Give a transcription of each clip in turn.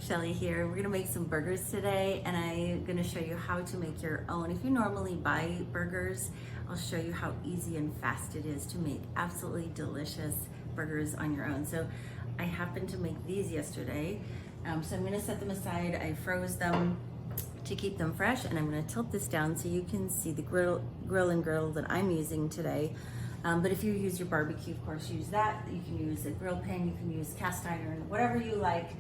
Shelly here. We're gonna make some burgers today, and I'm gonna show you how to make your own. If you normally buy burgers, I'll show you how easy and fast it is to make absolutely delicious burgers on your own. So I happened to make these yesterday, so I'm gonna set them aside. I froze them to keep them fresh, and I'm gonna tilt this down so you can see the grill and griddle that I'm using today. But if you use your barbecue, of course, use that. You can use a grill pan, you can use cast iron, whatever you like.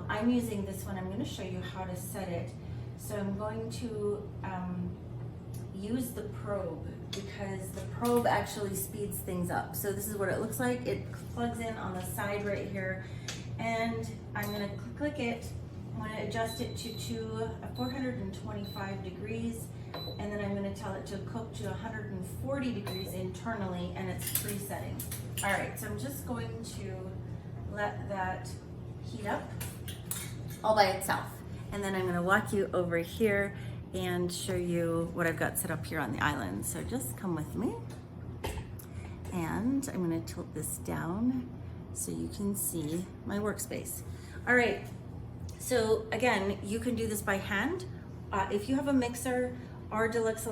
I'm using this one. I'm going to show you how to set it. So I'm going to use the probe because the probe actually speeds things up. So this is what it looks like. It plugs in on the side right here, and I'm going to click it. I'm going to adjust it to 425 degrees, and then I'm going to tell it to cook to 140 degrees internally, and it's presetting. All right, so I'm just going to let that heat up all by itself, and then I'm going to walk you over here and show you what I've got set up here on the island. So just come with me, and I'm going to tilt this down so you can see my workspace. All right, so again, you can do this by hand. If you have a mixer, our Deluxe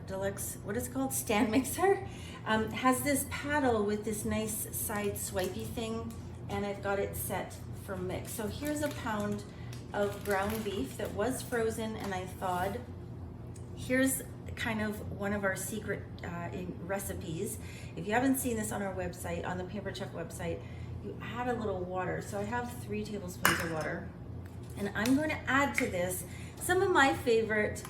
Deluxe, what is it called? Stand mixer, has this paddle with this nice side swipey thing, and I've got it set for mix. So here's a pound of ground beef that was frozen and I thawed. Here's kind of one of our secret recipes. If you haven't seen this on our website, on the Paper Chef website, you add a little water. So I have 3 tablespoons of water, and I'm going to add to this some of my favorite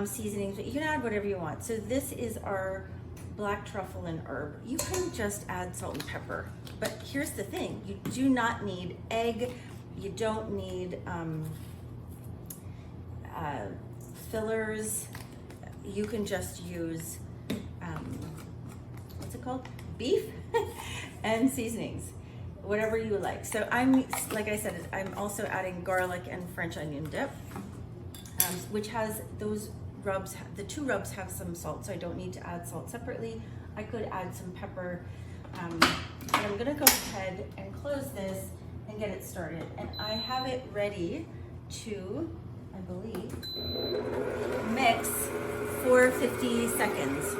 seasonings, but you can add whatever you want. So this is our Black Truffle and herb. You can just add salt and pepper, but here's the thing: you do not need egg, you don't need fillers. You can just use what's it called, beef and seasonings, whatever you like. So I'm, like I said, I'm also adding garlic and French onion dip, which has those rubs. The 2 rubs have some salt, so I don't need to add salt separately. I could add some pepper, but I'm gonna go ahead and close this and get it started. And I have it ready to, I believe, mix for 50 seconds.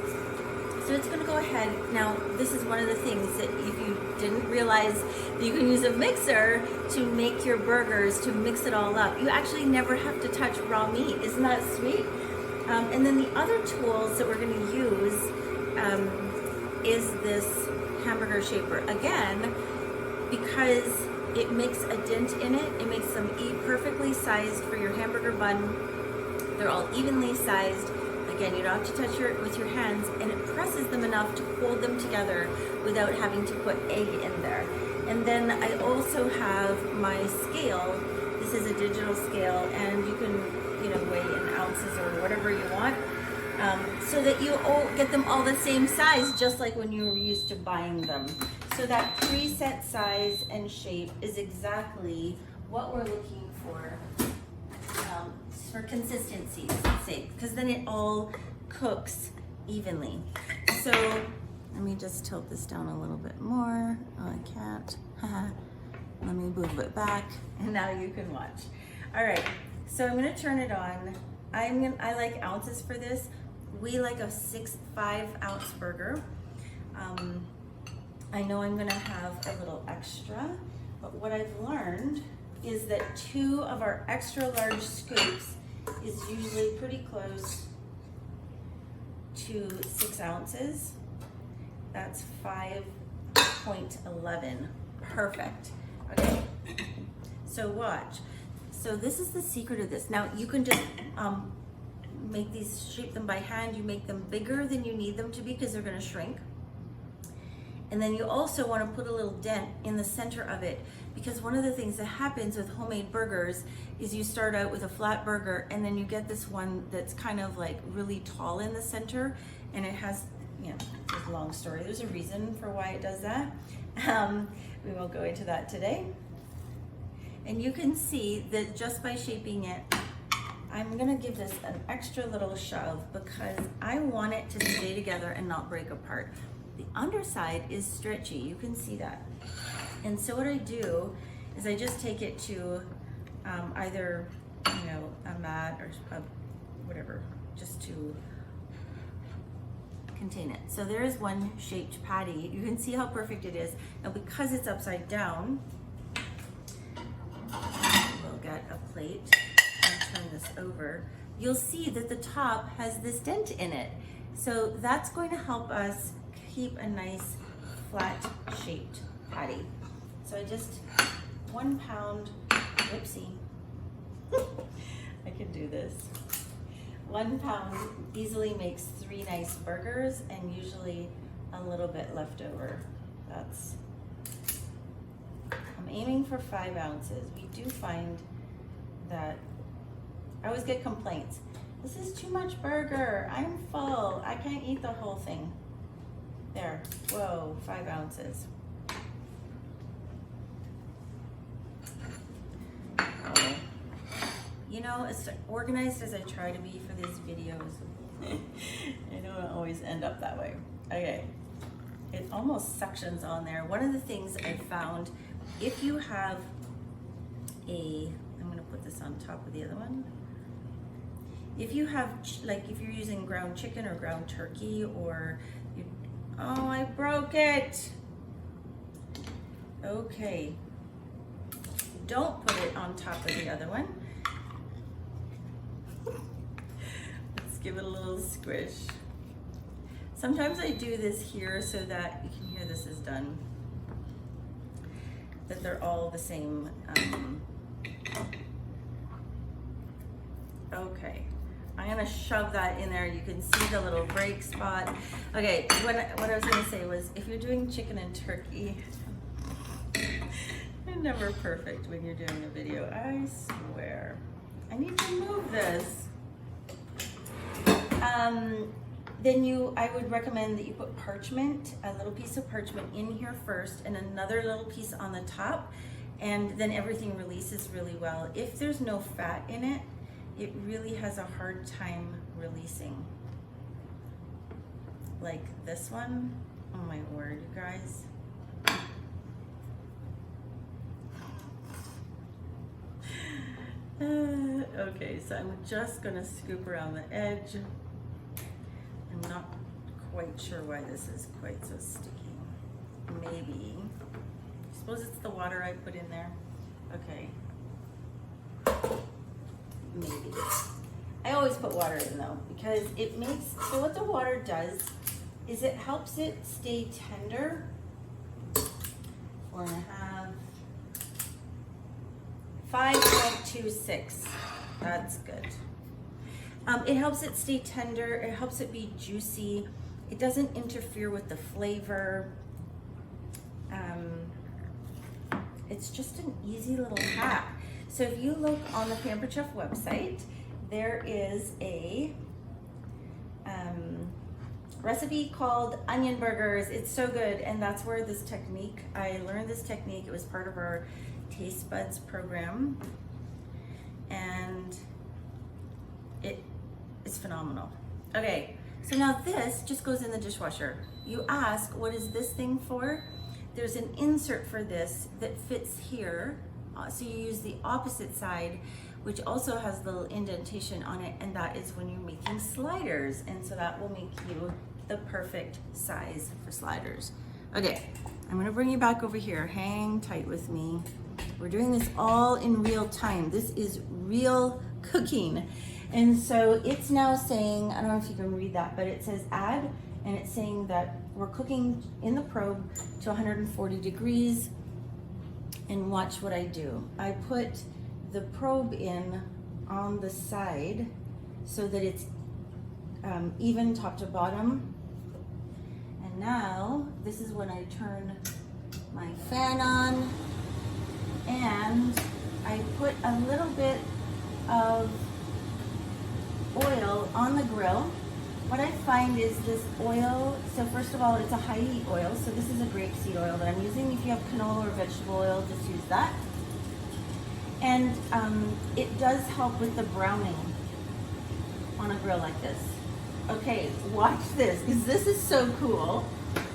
So it's gonna go ahead. Now, this is one of the things that if you didn't realize that you can use a mixer to make your burgers, to mix it all up. You actually never have to touch raw meat. Isn't that sweet? And then the other tools that we're going to use is this hamburger shaper. Again, because it makes a dent in it, it makes them perfectly sized for your hamburger bun. They're all evenly sized. Again, you don't have to touch it with your hands, and it presses them enough to hold them together without having to put egg in there. And then I also have my scale. This is a digital scale, and you can weigh in ounces or whatever you want, so that you all get them all the same size, just like when you were used to buying them. So that preset size and shape is exactly what we're looking for consistency's sake, because then it all cooks evenly. So let me just tilt this down a little bit more. Oh, I can't. Let me move it back, and now you can watch. All right. So I'm gonna turn it on. I like ounces for this. We like a 5-ounce burger. I know I'm gonna have a little extra, but what I've learned is that 2 of our extra large scoops is usually pretty close to 6 ounces. That's 5.11, perfect. Okay, so watch. So this is the secret of this. Now you can just make these, shape them by hand. You make them bigger than you need them to be because they're gonna shrink. And then you also wanna put a little dent in the center of it, because one of the things that happens with homemade burgers is you start out with a flat burger, and then you get this one that's kind of like really tall in the center, and it has, it's a long story. There's a reason for why it does that. We won't go into that today. And you can see that just by shaping it, I'm gonna give this an extra little shove because I want it to stay together and not break apart. The underside is stretchy, you can see that. And so what I do is I just take it to either, you know, a mat or whatever, just to contain it. So there is one shaped patty. You can see how perfect it is. Now because it's upside down, we'll get a plate and turn this over. You'll see that the top has this dent in it. So that's going to help us keep a nice flat shaped patty. So I just 1 pound, whoopsie, I can do this. 1 pound easily makes 3 nice burgers and usually a little bit left over. That's, I'm aiming for 5 ounces. We do find that I always get complaints. This is too much burger. I'm full. I can't eat the whole thing. There. Whoa, 5 ounces. Oh. You know, as organized as I try to be for these videos, I don't always end up that way. Okay. It almost suctions on there. One of the things I found, if you have I'm gonna put this on top of the other one. If you have, like if you're using ground chicken or ground turkey or, oh, I broke it. Okay. Don't put it on top of the other one. Let's give it a little squish. Sometimes I do this here so that you can hear this is done. That they're all the same. Okay. I'm gonna shove that in there. You can see the little break spot. Okay, what I was gonna say was, if you're doing chicken and turkey, you're never perfect when you're doing a video, I swear. I need to move this. Then I would recommend that you put parchment, a little piece of parchment in here first and another little piece on the top, and then everything releases really well. If there's no fat in it, it really has a hard time releasing. Like this one, oh my word, you guys. Okay, so I'm just gonna scoop around the edge. I'm not quite sure why this is quite so sticky. Maybe, I suppose it's the water I put in there. Okay. Maybe. I always put water in though, because it makes, so what the water does is it helps it stay tender. 4.5, 5.26, that's good. It helps it stay tender, it helps it be juicy, it doesn't interfere with the flavor. It's just an easy little hack. So if you look on the Pampered Chef website, there is a recipe called onion burgers. It's so good, and that's where this technique, I learned this technique. It was part of our Taste Buds program, and it is phenomenal. Okay, so now this just goes in the dishwasher. You ask, what is this thing for? There's an insert for this that fits here. So you use the opposite side, which also has the little indentation on it, and that is when you're making sliders. And so that will make you the perfect size for sliders. Okay, I'm gonna bring you back over here. Hang tight with me. We're doing this all in real time. This is real cooking. And so it's now saying, I don't know if you can read that, but it says add, and it's saying that we're cooking in the probe to 140 degrees. And watch what I do. I put the probe in on the side so that it's even top to bottom. And now this is when I turn my fan on, and I put a little bit of oil on the grill. What I find is this oil, so first of all, it's a high heat oil. So this is a grapeseed oil that I'm using. If you have canola or vegetable oil, just use that. And it does help with the browning on a grill like this. Okay, watch this, because this is so cool.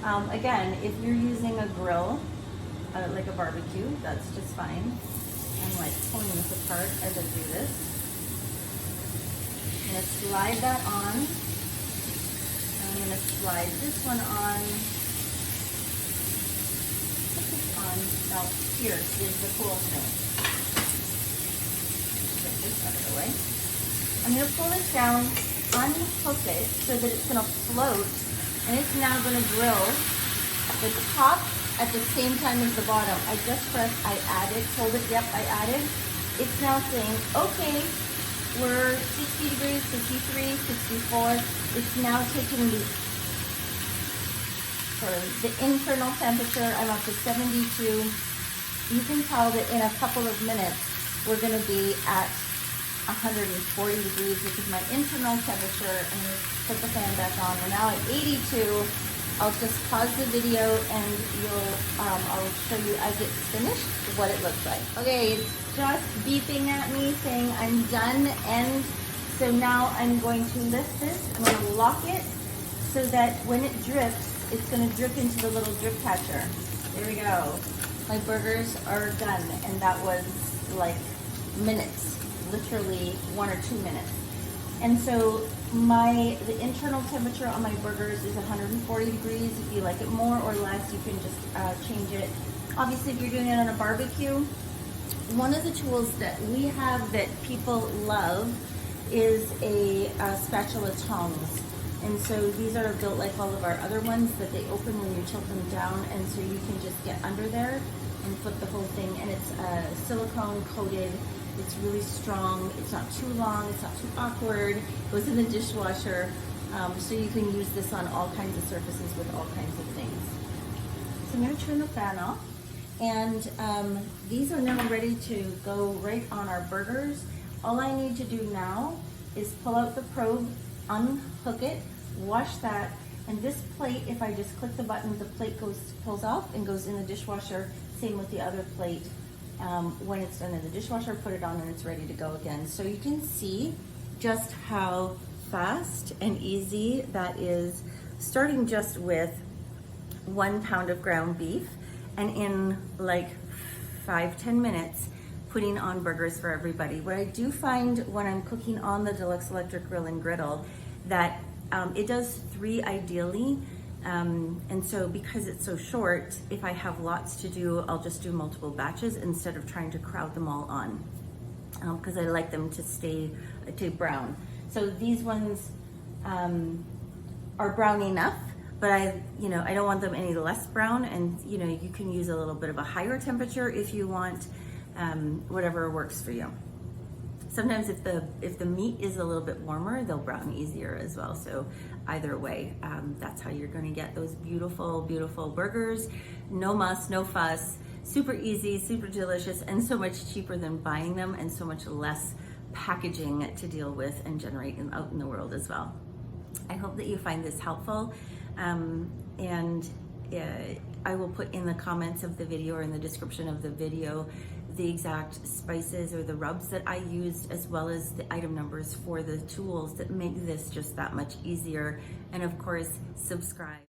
Again, if you're using a grill, like a barbecue. That's just fine. I'm like pulling this apart as I do this. I'm gonna slide that on. I'm gonna slide this one on. Put this on. Now here is the cool thing. Get this out of the way. I'm gonna pull this down, unhook it so that it's gonna float, and it's now gonna grill the top at the same time as the bottom. I just pressed, I added, told it, yep, I added. It's now saying, okay, we're 60 degrees, 53, 64. It's now taking the internal temperature. I'm up to 72. You can tell that in a couple of minutes, we're gonna be at 140 degrees, which is my internal temperature, and put the fan back on. We're now at 82. I'll just pause the video and I'll show you as it's finished what it looks like. Okay, it's just beeping at me saying I'm done, and so now I'm going to lift this. I'm going to lock it so that when it drips, it's going to drip into the little drip catcher. There we go. My burgers are done, and that was like minutes, literally 1 or 2 minutes. And so the internal temperature on my burgers is 140 degrees. If you like it more or less, you can just change it. Obviously, if you're doing it on a barbecue, one of the tools that we have that people love is a spatula tongs. And so these are built like all of our other ones, that they open when you tilt them down, and so you can just get under there and flip the whole thing. And it's silicone coated. It's really strong. It's not too long. It's not too awkward. It goes in the dishwasher. So you can use this on all kinds of surfaces with all kinds of things. So I'm going to turn the fan off. And these are now ready to go right on our burgers. All I need to do now is pull out the probe, unhook it, wash that, and this plate, if I just click the button, the plate pulls off and goes in the dishwasher. Same with the other plate. When it's done in the dishwasher, put it on and it's ready to go again. So you can see just how fast and easy that is, starting just with 1 pound of ground beef, and in like 5-10 minutes putting on burgers for everybody. What I do find when I'm cooking on the Deluxe electric grill and griddle, that it does 3 ideally. And so because it's so short, if I have lots to do, I'll just do multiple batches instead of trying to crowd them all on, because I like them to stay brown. So these ones are brown enough, but I don't want them any less brown, and you can use a little bit of a higher temperature if you want, whatever works for you. Sometimes if the meat is a little bit warmer, they'll brown easier as well. So either way, that's how you're gonna get those beautiful, beautiful burgers. No muss, no fuss, super easy, super delicious, and so much cheaper than buying them, and so much less packaging to deal with and generate out in the world as well. I hope that you find this helpful, and I will put in the comments of the video or in the description of the video the exact spices or the rubs that I used, as well as the item numbers for the tools that make this just that much easier. And of course, subscribe.